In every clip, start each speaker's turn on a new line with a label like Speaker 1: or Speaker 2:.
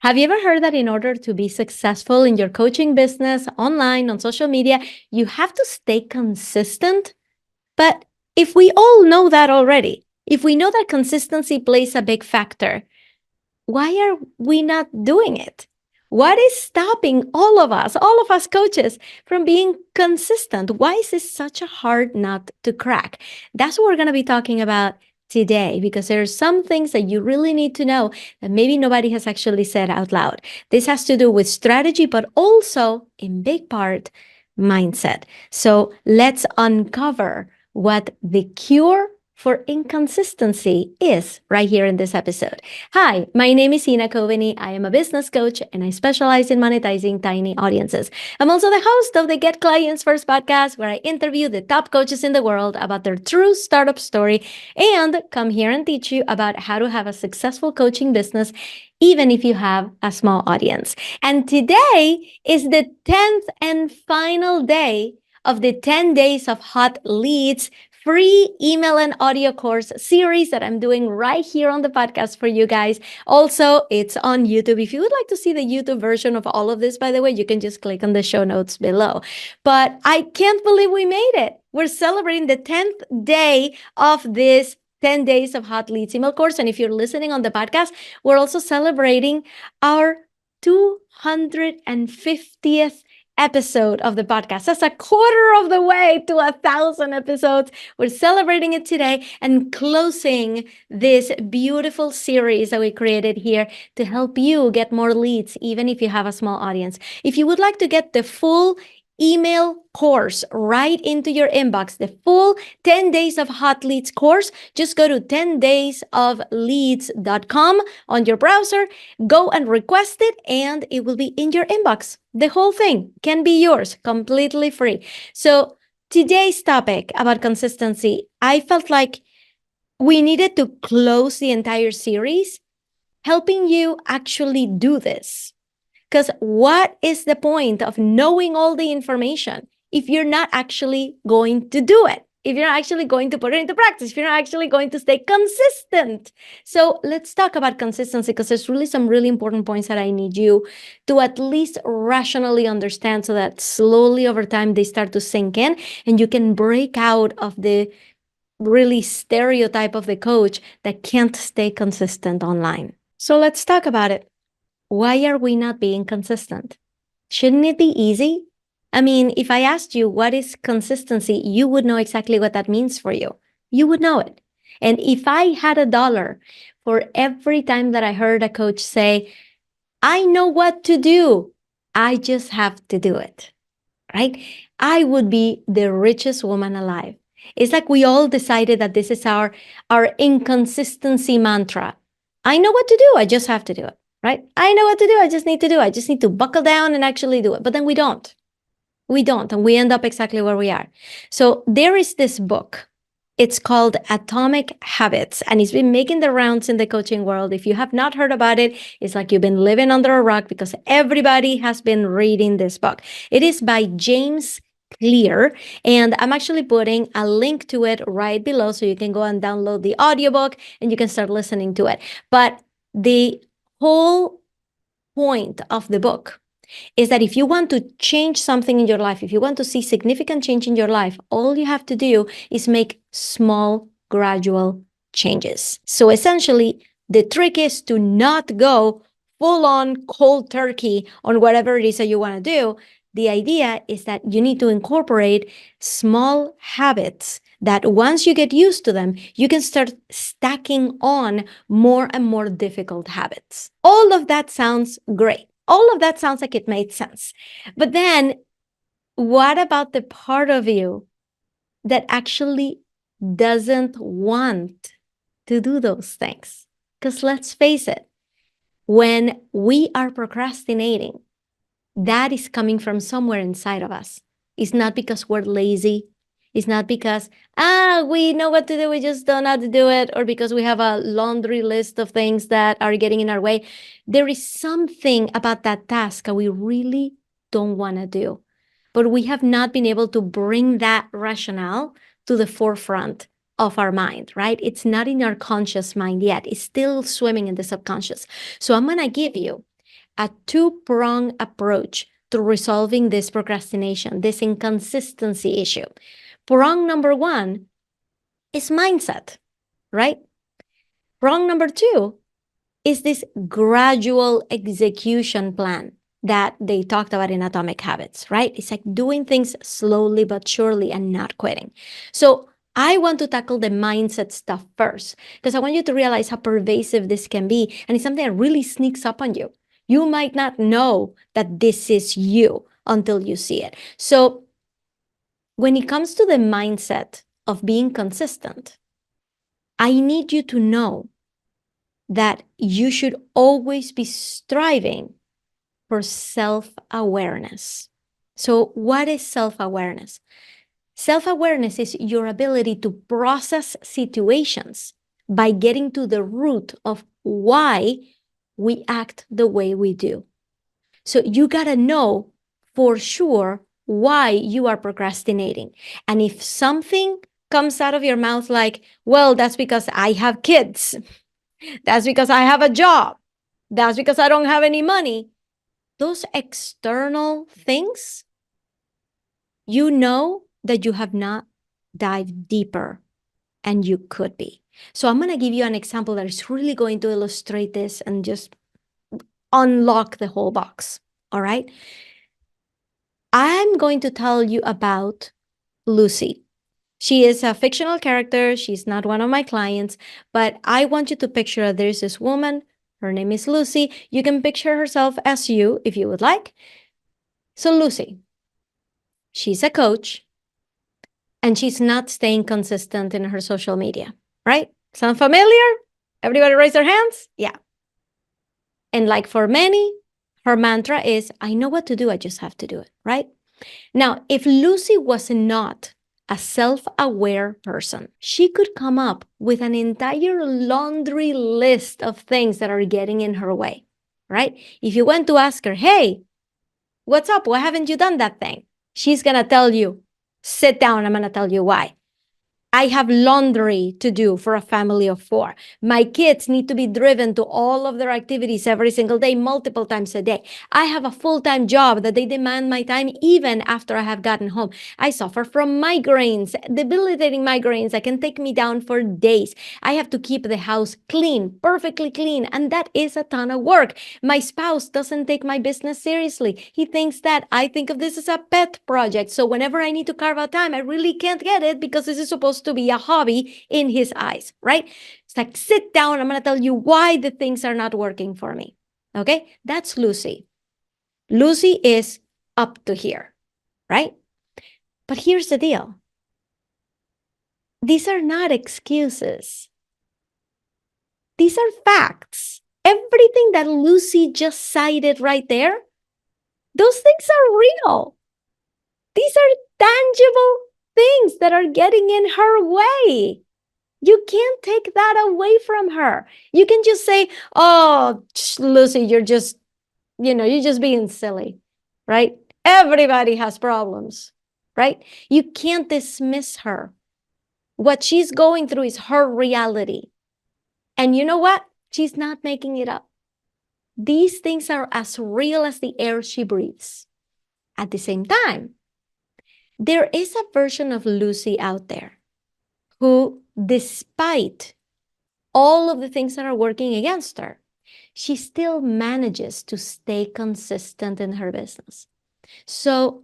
Speaker 1: Have you ever heard that in order to be successful in your coaching business, online, on social media, you have to stay consistent? But if we all know that already, if we know that consistency plays a big factor, why are we not doing it? What is stopping all of us coaches, from being consistent? Why is this such a hard nut to crack? That's what we're going to be talking about today, because there are some things that you really need to know that maybe nobody has actually said out loud. This has to do with strategy, but also in big part, mindset. So let's uncover what the cure for inconsistency is right here in this episode. Hi, my name is Coveney. I am a business coach and I specialize in monetizing tiny audiences. I'm also the host of the Get Clients First podcast, where I interview the top coaches in the world about their true startup story and come here and teach you about how to have a successful coaching business, even if you have a small audience. And today is the 10th and final day of the 10 days of hot leads free email and audio course series that I'm doing right here on the podcast for you guys. Also, it's on YouTube. If you would like to see the YouTube version of all of this, by the way, you can just click on the show notes below. But I can't believe we made it. We're celebrating the 10th day of this 10 days of hot leads email course. And if you're listening on the podcast, we're also celebrating our 250th episode of the podcast. That's a quarter of the way to 1,000 episodes. We're celebrating it today and closing this beautiful series that we created here to help you get more leads, even if you have a small audience. If you would like to get the full email course right into your inbox, the full 10 days of hot leads course, just go to 10daysofleads.com on your browser, go and request it, and it will be in your inbox. The whole thing can be yours completely free. So today's topic about consistency, I felt like we needed to close the entire series helping you actually do this. Because what is the point of knowing all the information if you're not actually going to do it? If you're not actually going to put it into practice, if you're not actually going to stay consistent. So let's talk about consistency, because there's really some really important points that I need you to at least rationally understand, so that slowly over time they start to sink in and you can break out of the really stereotype of the coach that can't stay consistent online. So let's talk about it. Why are we not being consistent? Shouldn't it be easy? I mean, if I asked you what is consistency, you would know exactly what that means for you. You would know it. And if I had $1 for every time that I heard a coach say, I know what to do, I just have to do it, right? I would be the richest woman alive. It's like we all decided that this is our inconsistency mantra. I know what to do, I just have to do it. Right? I know what to do. I just need to do it. I just need to buckle down and actually do it. But then we don't. We don't. And we end up exactly where we are. So there is this book. It's called Atomic Habits. And it's been making the rounds in the coaching world. If you have not heard about it, it's like you've been living under a rock, because everybody has been reading this book. It is by James Clear. And I'm actually putting a link to it right below, so you can go and download the audiobook and you can start listening to it. But the whole point of the book is that if you want to change something in your life, if you want to see significant change in your life, all you have to do is make small, gradual changes. So essentially, the trick is to not go full on cold turkey on whatever it is that you want to do. The idea is that you need to incorporate small habits that once you get used to them, you can start stacking on more and more difficult habits. All of that sounds great. All of that sounds like it made sense. But then what about the part of you that actually doesn't want to do those things? Because let's face it, when we are procrastinating, that is coming from somewhere inside of us. It's not because we're lazy. It's not because, we know what to do, we just don't know how to do it, or because we have a laundry list of things that are getting in our way. There is something about that task that we really don't want to do, but we have not been able to bring that rationale to the forefront of our mind, right? It's not in our conscious mind yet. It's still swimming in the subconscious. So I'm going to give you a two-pronged approach to resolving this procrastination, this inconsistency issue. Prong number one is mindset, right? Prong number two is this gradual execution plan that they talked about in Atomic Habits, right? It's like doing things slowly but surely and not quitting. So I want to tackle the mindset stuff first because I want you to realize how pervasive this can be. And it's something that really sneaks up on you. You might not know that this is you until you see it. So when it comes to the mindset of being consistent, I need you to know that you should always be striving for self-awareness. So what is self-awareness? Self-awareness is your ability to process situations by getting to the root of why we act the way we do. So you gotta know for sure why you are procrastinating. And if something comes out of your mouth like, well, that's because I have kids, that's because I have a job, that's because I don't have any money, those external things, you know that you have not dived deeper and you could be. So I'm going to give you an example that is really going to illustrate this and just unlock the whole box. All right. I'm going to tell you about Lucy. She is a fictional character. She's not one of my clients, but I want you to picture there's this woman. Her name is Lucy. You can picture herself as you if you would like. So Lucy, she's a coach and she's not staying consistent in her social media, right? Sound familiar? Everybody raise their hands? Yeah. And like for many, her mantra is, I know what to do, I just have to do it, right? Now, if Lucy was not a self-aware person, she could come up with an entire laundry list of things that are getting in her way, right? If you went to ask her, hey, what's up? Why haven't you done that thing? She's going to tell you, sit down, I'm going to tell you why. I have laundry to do for a family of 4. My kids need to be driven to all of their activities every single day, multiple times a day. I have a full-time job that they demand my time even after I have gotten home. I suffer from migraines, debilitating migraines that can take me down for days. I have to keep the house clean, perfectly clean, and that is a ton of work. My spouse doesn't take my business seriously. He thinks that I think of this as a pet project. So whenever I need to carve out time, I really can't get it because this is supposed to be a hobby in his eyes, right? It's like, sit down, I'm going to tell you why the things are not working for me. Okay? That's Lucy. Lucy is up to here, right? But here's the deal. These are not excuses. These are facts. Everything that Lucy just cited right there, those things are real. These are tangible things that are getting in her way. You can't take that away from her. You can just say, oh, Lucy, you're just being silly, right? Everybody has problems, right? You can't dismiss her. What she's going through is her reality. And you know what? She's not making it up. These things are as real as the air she breathes. At the same time, there is a version of Lucy out there who, despite all of the things that are working against her, she still manages to stay consistent in her business. So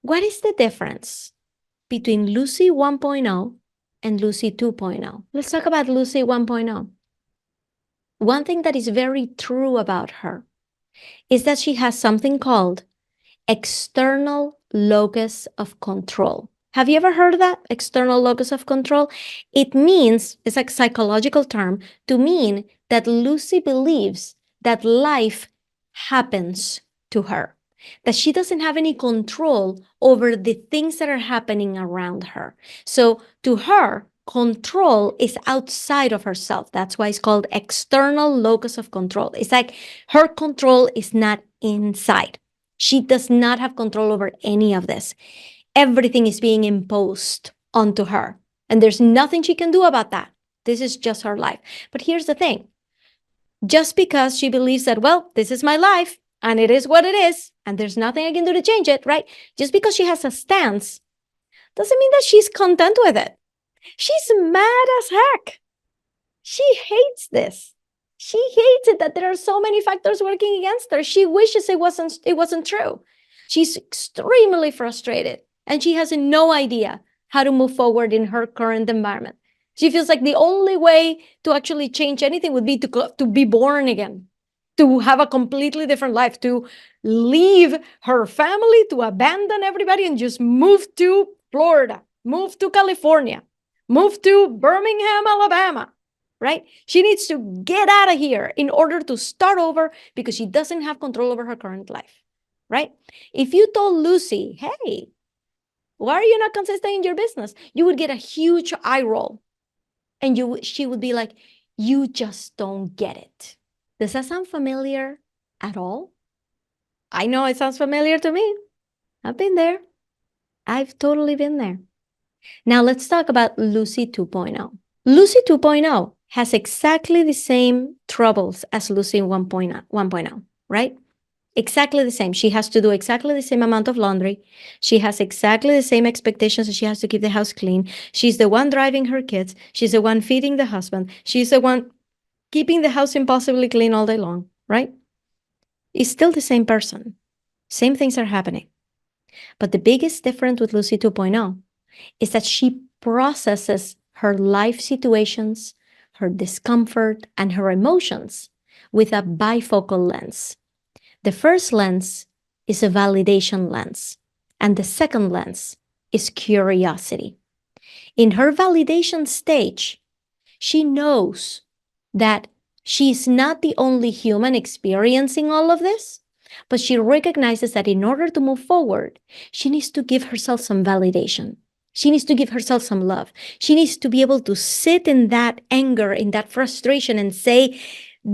Speaker 1: what is the difference between Lucy 1.0 and Lucy 2.0? Let's talk about Lucy 1.0. One thing that is very true about her is that she has something called external locus of control. Have you ever heard of that? External locus of control? It means, it's a psychological term, to mean that Lucy believes that life happens to her, that she doesn't have any control over the things that are happening around her. So to her, control is outside of herself. That's why it's called external locus of control. It's like her control is not inside. She does not have control over any of this. Everything is being imposed onto her, and there's nothing she can do about that. This is just her life. But here's the thing. just because she believes that, well, this is my life and it is what it is and there's nothing I can do to change it, right? Just because she has a stance doesn't mean that she's content with it. She's mad as heck. She hates this. She hates it that there are so many factors working against her. She wishes it wasn't true. She's extremely frustrated and she has no idea how to move forward in her current environment. She feels like the only way to actually change anything would be to be born again, to have a completely different life, to leave her family, to abandon everybody and just move to Florida, move to California, move to Birmingham, Alabama, right? She needs to get out of here in order to start over because she doesn't have control over her current life, right? If you told Lucy, hey, why are you not consistent in your business? You would get a huge eye roll and she would be like, you just don't get it. Does that sound familiar at all? I know it sounds familiar to me. I've been there. I've totally been there. Now let's talk about Lucy 2.0. Lucy 2.0 has exactly the same troubles as Lucy 1.0, right? Exactly the same. She has to do exactly the same amount of laundry. She has exactly the same expectations. She has to keep the house clean. She's the one driving her kids. She's the one feeding the husband. She's the one keeping the house impossibly clean all day long, right? It's still the same person. Same things are happening. But the biggest difference with Lucy 2.0 is that she processes her life situations, her discomfort, and her emotions with a bifocal lens. The first lens is a validation lens, and the second lens is curiosity. In her validation stage, she knows that she's not the only human experiencing all of this, but she recognizes that in order to move forward, she needs to give herself some validation. She needs to give herself some love. She needs to be able to sit in that anger, in that frustration, and say,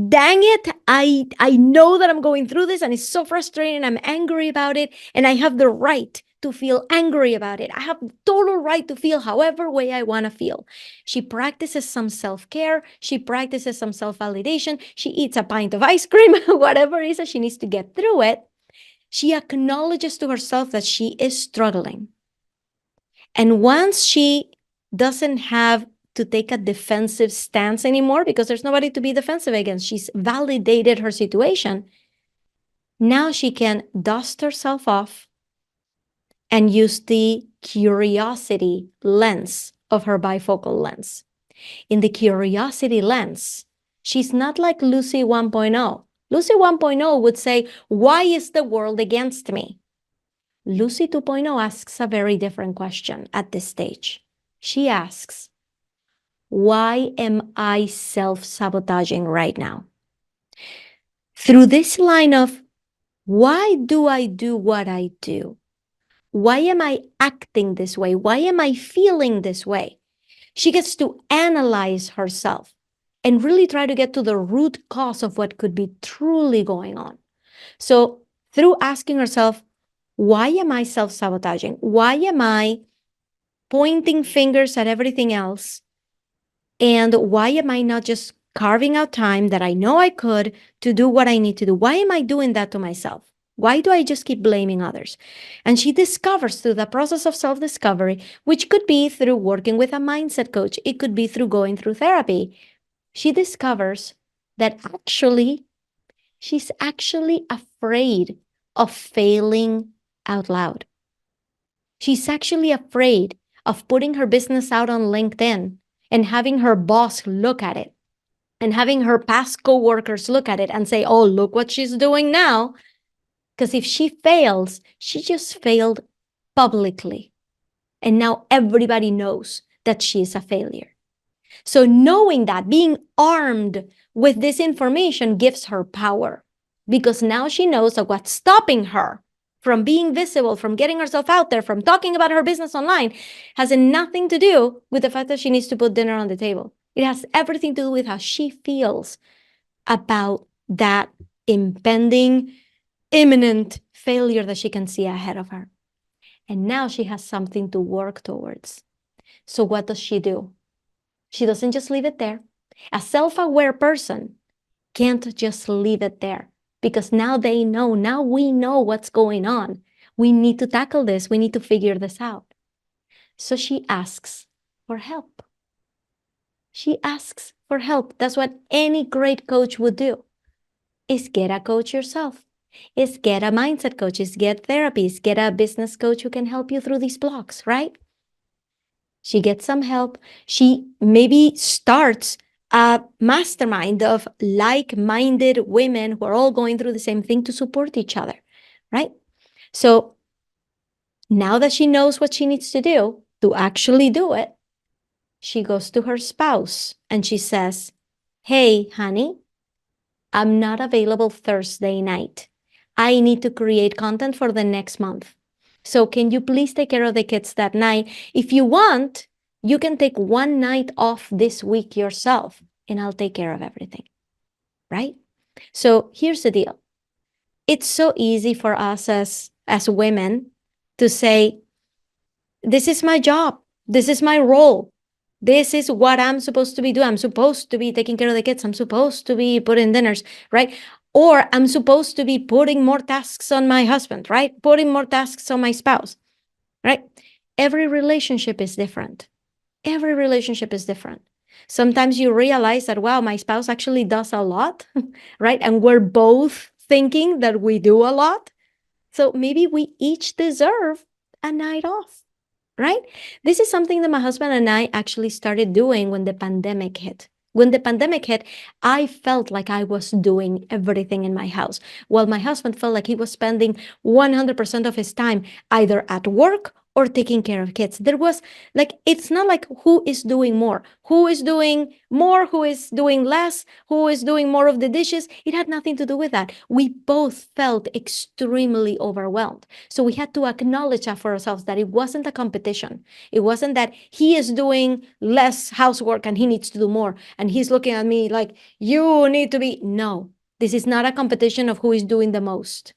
Speaker 1: dang it, I know that I'm going through this and it's so frustrating. I'm angry about it, and I have the right to feel angry about it. I have total right to feel however way I want to feel. She practices some self-care. She practices some self-validation. She eats a pint of ice cream, whatever it is that she needs to get through it. She acknowledges to herself that she is struggling. And once she doesn't have to take a defensive stance anymore because there's nobody to be defensive against, she's validated her situation. Now she can dust herself off and use the curiosity lens of her bifocal lens. In the curiosity lens, she's not like Lucy 1.0. Lucy 1.0 would say, why is the world against me? Lucy 2.0 asks a very different question at this stage. She asks, why am I self-sabotaging right now? Through this line of, why do I do what I do? Why am I acting this way? Why am I feeling this way? She gets to analyze herself and really try to get to the root cause of what could be truly going on. So through asking herself, why am I self-sabotaging? Why am I pointing fingers at everything else? And why am I not just carving out time that I know I could to do what I need to do? Why am I doing that to myself? Why do I just keep blaming others? And she discovers through the process of self-discovery, which could be through working with a mindset coach, it could be through going through therapy. She discovers that she's actually afraid of failing out loud. She's actually afraid of putting her business out on LinkedIn and having her boss look at it and having her past coworkers look at it and say, oh, look what she's doing now. Because if she fails, she just failed publicly. And now everybody knows that she is a failure. So knowing that, being armed with this information gives her power, because now she knows that what's stopping her from being visible, from getting herself out there, from talking about her business online, has nothing to do with the fact that she needs to put dinner on the table. It has everything to do with how she feels about that impending, imminent failure that she can see ahead of her. And now she has something to work towards. So what does she do? She doesn't just leave it there. A self-aware person can't just leave it there, because now they know, now we know what's going on. We need to tackle this. We need to figure this out. So she asks for help. She asks for help. That's what any great coach would do, is get a coach yourself, is get a mindset coach, is get therapies, get a business coach who can help you through these blocks, right? She gets some help. She maybe starts a mastermind of like-minded women who are all going through the same thing to support each other, right? So now that she knows what she needs to do to actually do it, she goes to her spouse and she says, hey, honey, I'm not available Thursday night. I need to create content for the next month. So can you please take care of the kids that night? If you want, you can take one night off this week yourself, and I'll take care of everything, right? So here's the deal. It's so easy for us as women to say, this is my job. This is my role. This is what I'm supposed to be doing. I'm supposed to be taking care of the kids. I'm supposed to be putting dinners, right? Or I'm supposed to be putting more tasks on my husband, right? Putting more tasks on my spouse, right? Every relationship is different. Every relationship is different. Sometimes you realize that, wow, my spouse actually does a lot, right? And we're both thinking that we do a lot. So maybe we each deserve a night off, right? This is something that my husband and I actually started doing when the pandemic hit. When the pandemic hit, I felt like I was doing everything in my house, while my husband felt like he was spending 100% of his time either at work or taking care of kids. There was like, it's not like who is doing more, who is doing more, who is doing less, who is doing more of the dishes. It had nothing to do with that. We both felt extremely overwhelmed. So we had to acknowledge that for ourselves, that it wasn't a competition. It wasn't that he is doing less housework and he needs to do more. And he's looking at me like, you need to be. No, this is not a competition of who is doing the most.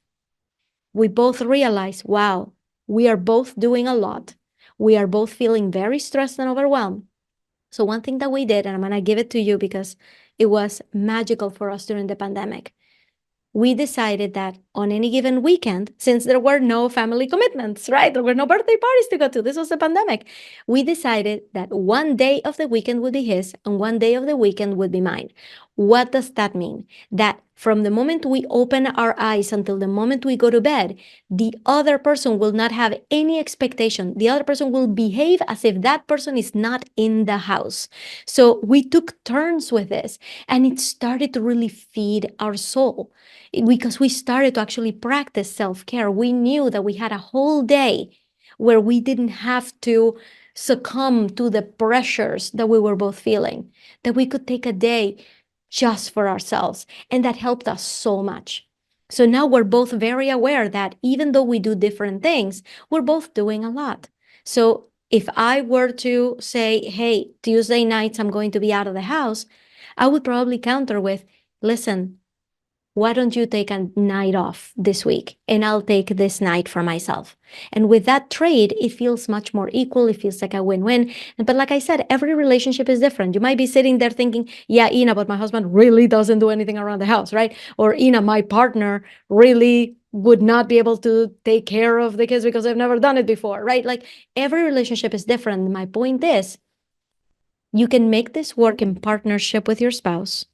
Speaker 1: We both realize, wow, we are both doing a lot. We are both feeling very stressed and overwhelmed. So one thing that we did, and I'm going to give it to you because it was magical for us during the pandemic, we decided that on any given weekend, since there were no family commitments, right? There were no birthday parties to go to. This was a pandemic. We decided that one day of the weekend would be his and one day of the weekend would be mine. What does that mean? That from the moment we open our eyes until the moment we go to bed, the other person will not have any expectation. The other person will behave as if that person is not in the house. So we took turns with this, and it started to really feed our soul, because we started to actually practice self-care. We knew that we had a whole day where we didn't have to succumb to the pressures that we were both feeling, that we could take a day just for ourselves. And that helped us so much. So now we're both very aware that even though we do different things, we're both doing a lot. So if I were to say, hey, Tuesday nights, I'm going to be out of the house, I would probably counter with, listen, why don't you take a night off this week and I'll take this night for myself? And with that trade, it feels much more equal. It feels like a win-win. But like I said, every relationship is different. You might be sitting there thinking, yeah, Ina, but my husband really doesn't do anything around the house, right? Or Ina, my partner really would not be able to take care of the kids because I've never done it before, right? Like every relationship is different. My point is, you can make this work in partnership with your spouse.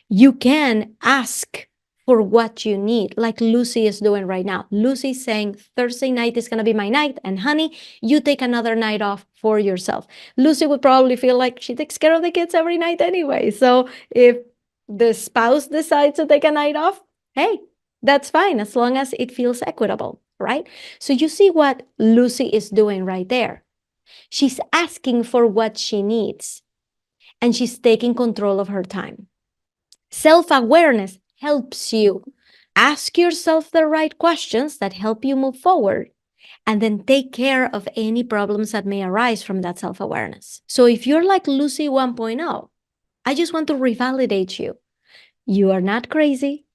Speaker 1: You can ask for what you need, like Lucy is doing right now. Lucy's saying Thursday night is going to be my night, and honey, you take another night off for yourself. Lucy would probably feel like she takes care of the kids every night anyway. So if the spouse decides to take a night off, hey, that's fine, as long as it feels equitable, right? So you see what Lucy is doing right there. She's asking for what she needs, and she's taking control of her time. Self-awareness helps you ask yourself the right questions that help you move forward, and then take care of any problems that may arise from that self-awareness. So if you're like Lucy 1.0, I just want to revalidate you. You are not crazy.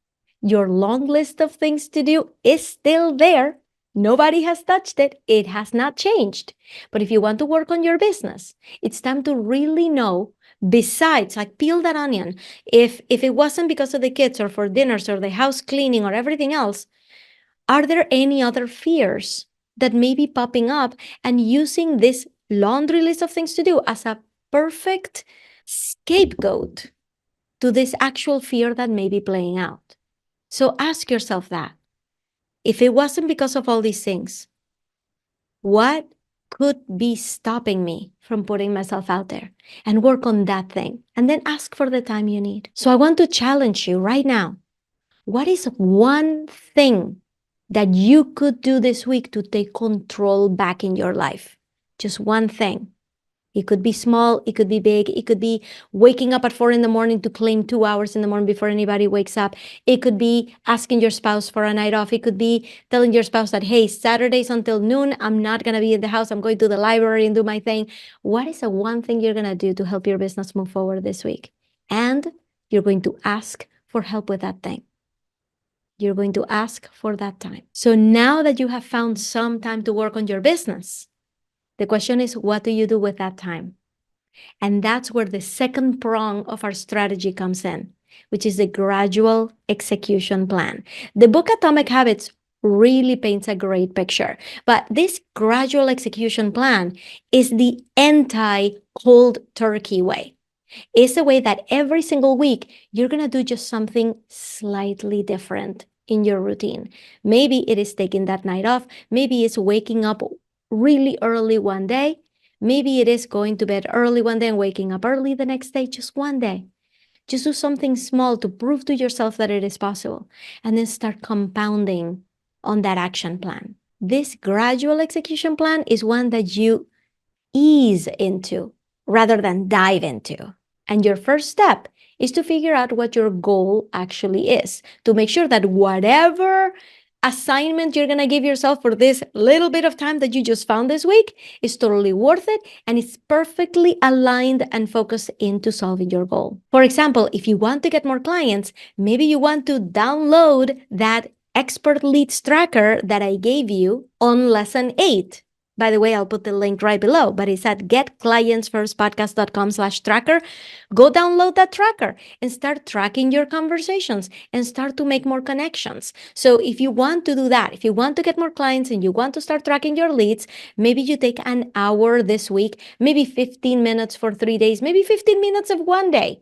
Speaker 1: Your long list of things to do is still there. Nobody has touched it. It has not changed. But if you want to work on your business, it's time to really know Besides, like, peel that onion. If it wasn't because of the kids or for dinners or the house cleaning or everything else, are there any other fears that may be popping up, and using this laundry list of things to do as a perfect scapegoat to this actual fear that may be playing out? So ask yourself that. If it wasn't because of all these things, what could be stopping me from putting myself out there? And work on that thing. And then ask for the time you need. So I want to challenge you right now. What is one thing that you could do this week to take control back in your life? Just one thing. It could be small, it could be big, it could be waking up at 4 in the morning to claim 2 hours in the morning before anybody wakes up. It could be asking your spouse for a night off. It could be telling your spouse that, hey, Saturdays until noon, I'm not going to be in the house. I'm going to the library and do my thing. What is the one thing you're going to do to help your business move forward this week? And you're going to ask for help with that thing. You're going to ask for that time. So now that you have found some time to work on your business, the question is, what do you do with that time? And that's where the second prong of our strategy comes in, which is the gradual execution plan. The book Atomic Habits really paints a great picture, but this gradual execution plan is the anti-cold turkey way. It's a way that every single week you're going to do just something slightly different in your routine. Maybe it is taking that night off. Maybe it's waking up really early one day. Maybe it is going to bed early one day and waking up early the next day, just one day. Just do something small to prove to yourself that it is possible, and then start compounding on that action plan. This gradual execution plan is one that you ease into rather than dive into. And your first step is to figure out what your goal actually is, to make sure that whatever assignment you're going to give yourself for this little bit of time that you just found this week is totally worth it, and it's perfectly aligned and focused into solving your goal. For example, if you want to get more clients, maybe you want to download that expert leads tracker that I gave you on lesson 8. By the way, I'll put the link right below, but it's at getclientsfirstpodcast.com/tracker. Go download that tracker and start tracking your conversations and start to make more connections. So if you want to do that, if you want to get more clients and you want to start tracking your leads, maybe you take an hour this week, maybe 15 minutes for 3 days, maybe 15 minutes of one day,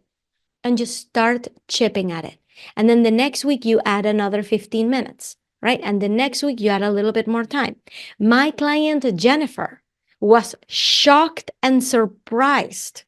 Speaker 1: and just start chipping at it. And then the next week you add another 15 minutes. Right? And the next week, you add a little bit more time. My client, Jennifer, was shocked and surprised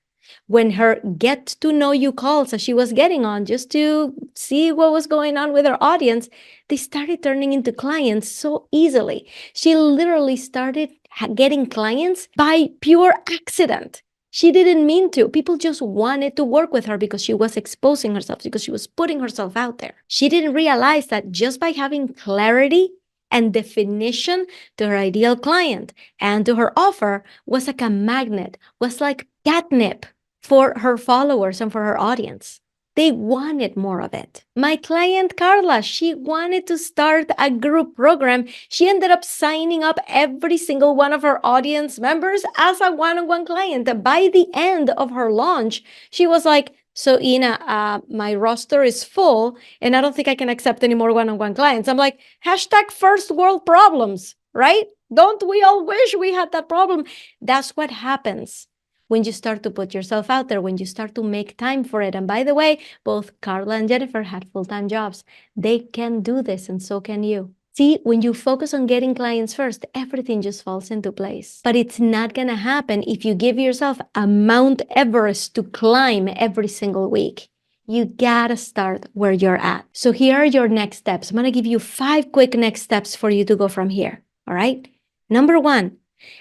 Speaker 1: when her get to know you calls as she was getting on just to see what was going on with her audience, they started turning into clients so easily. She literally started getting clients by pure accident. She didn't mean to. People just wanted to work with her because she was exposing herself, because she was putting herself out there. She didn't realize that just by having clarity and definition to her ideal client and to her offer was like a magnet, was like catnip for her followers and for her audience. They wanted more of it. My client, Carla, she wanted to start a group program. She ended up signing up every single one of her audience members as a one-on-one client. By the end of her launch, she was like, so Ina, my roster is full and I don't think I can accept any more one-on-one clients. I'm like, hashtag first world problems, right? Don't we all wish we had that problem? That's what happens when you start to put yourself out there, when you start to make time for it. And by the way, both Carla and Jennifer had full-time jobs. They can do this, and so can you. See, when you focus on getting clients first, everything just falls into place. But it's not going to happen if you give yourself a Mount Everest to climb every single week. You gotta start where you're at. So here are your next steps. I'm going to give you 5 quick next steps for you to go from here. All right? Number 1,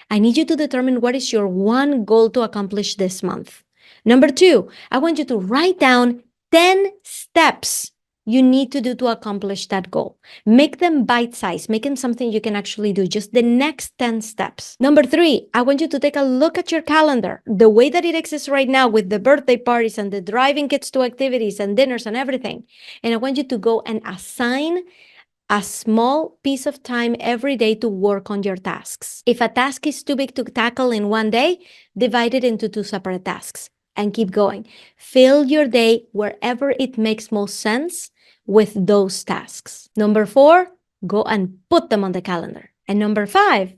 Speaker 1: I need you to determine what is your one goal to accomplish this month. Number 2, I want you to write down 10 steps you need to do to accomplish that goal. Make them bite-sized. Make them something you can actually do, just the next 10 steps. Number 3, I want you to take a look at your calendar, the way that it exists right now with the birthday parties and the driving kids to activities and dinners and everything. And I want you to go and assign a small piece of time every day to work on your tasks. If a task is too big to tackle in one day, divide it into 2 separate tasks. and keep going. Fill your day wherever it makes most sense with those tasks. Number 4, go and put them on the calendar. And number 5,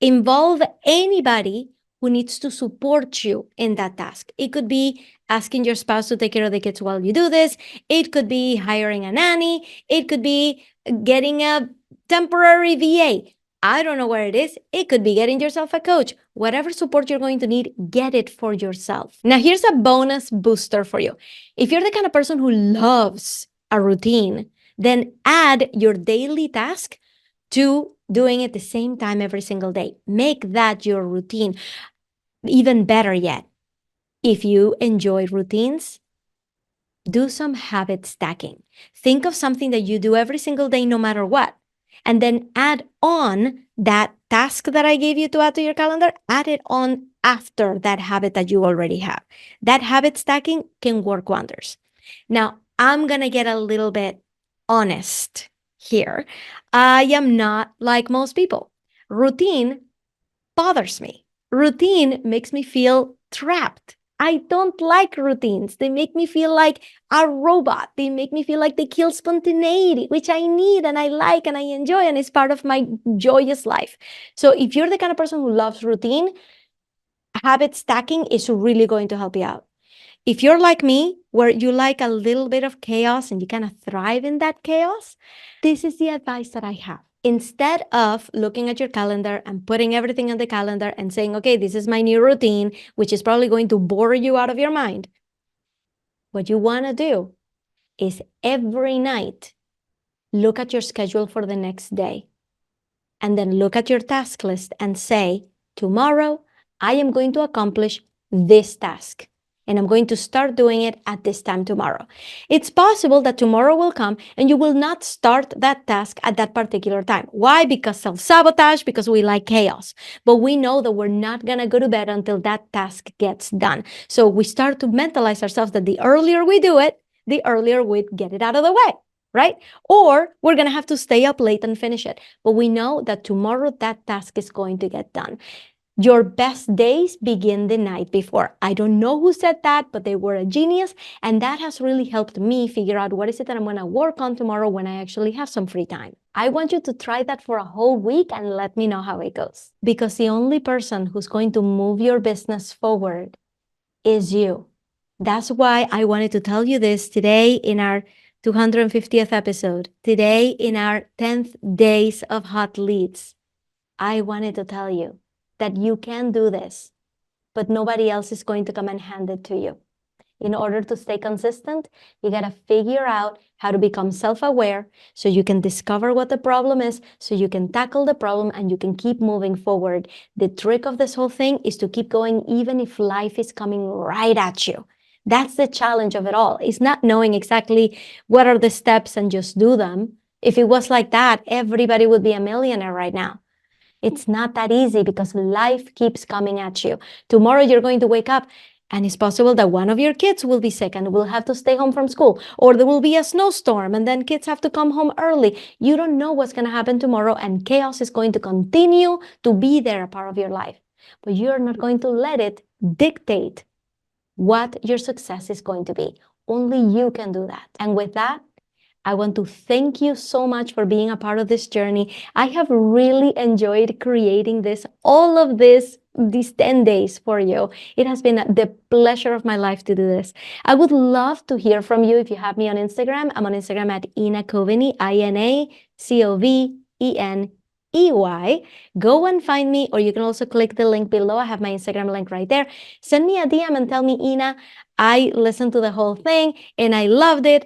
Speaker 1: involve anybody who needs to support you in that task. It could be asking your spouse to take care of the kids while you do this. It could be hiring a nanny. It could be getting a temporary VA. I don't know where it is. It could be getting yourself a coach. Whatever support you're going to need, get it for yourself. Now, here's a bonus booster for you. If you're the kind of person who loves a routine, then add your daily task to doing it the same time every single day. Make that your routine. Even better yet, if you enjoy routines, do some habit stacking. Think of something that you do every single day, no matter what, and then add on that task that I gave you to add to your calendar, add it on after that habit that you already have. That habit stacking can work wonders. Now, I'm going to get a little bit honest here. I am not like most people. Routine bothers me. Routine makes me feel trapped. I don't like routines. They make me feel like a robot. They make me feel like they kill spontaneity, which I need and I like and I enjoy, and it's part of my joyous life. So if you're the kind of person who loves routine, habit stacking is really going to help you out. If you're like me, where you like a little bit of chaos and you kind of thrive in that chaos, this is the advice that I have. Instead of looking at your calendar and putting everything on the calendar and saying, okay, this is my new routine, which is probably going to bore you out of your mind, what you want to do is every night look at your schedule for the next day and then look at your task list and say, tomorrow I am going to accomplish this task. And I'm going to start doing it at this time tomorrow. It's possible that tomorrow will come and you will not start that task at that particular time. Why? Because self-sabotage, because we like chaos. But we know that we're not going to go to bed until that task gets done. So we start to mentalize ourselves that the earlier we do it, the earlier we get it out of the way, right? Or we're going to have to stay up late and finish it. But we know that tomorrow that task is going to get done. Your best days begin the night before. I don't know who said that, but they were a genius. And that has really helped me figure out what is it that I'm going to work on tomorrow when I actually have some free time. I want you to try that for a whole week and let me know how it goes. Because the only person who's going to move your business forward is you. That's why I wanted to tell you this today in our 250th episode. Today in our 10th days of hot leads. I wanted to tell you that you can do this, but nobody else is going to come and hand it to you. In order to stay consistent, you got to figure out how to become self-aware so you can discover what the problem is, so you can tackle the problem and you can keep moving forward. The trick of this whole thing is to keep going even if life is coming right at you. That's the challenge of it all. It's not knowing exactly what are the steps and just do them. If it was like that, everybody would be a millionaire right now. It's not that easy because life keeps coming at you. Tomorrow you're going to wake up and it's possible that one of your kids will be sick and will have to stay home from school, or there will be a snowstorm and then kids have to come home early. You don't know what's going to happen tomorrow, and chaos is going to continue to be there, a part of your life. But you're not going to let it dictate what your success is going to be. Only you can do that. And with that, I want to thank you so much for being a part of this journey. I have really enjoyed creating all of these 10 days for you. It has been the pleasure of my life to do this. I would love to hear from you if you have me on Instagram. I'm on Instagram at Ina Coveney, INACOVENEY. Go and find me, or you can also click the link below. I have my Instagram link right there. Send me a DM and tell me, Ina, I listened to the whole thing and I loved it.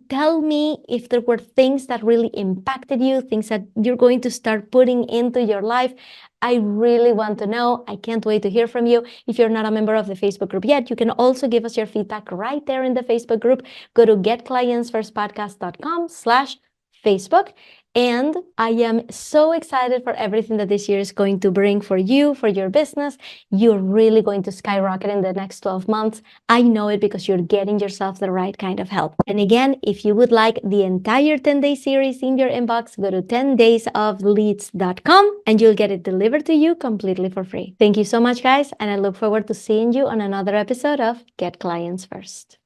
Speaker 1: Tell me if there were things that really impacted you, things that you're going to start putting into your life. I really want to know. I can't wait to hear from you. If you're not a member of the Facebook group yet, you can also give us your feedback right there in the Facebook group. Go to getclientsfirstpodcast.com/Facebook And I am so excited for everything that this year is going to bring for you, for your business. You're really going to skyrocket in the next 12 months. I know it because you're getting yourself the right kind of help. And again, if you would like the entire 10-day series in your inbox, go to 10daysofleads.com and you'll get it delivered to you completely for free. Thank you so much, guys, and I look forward to seeing you on another episode of Get Clients First.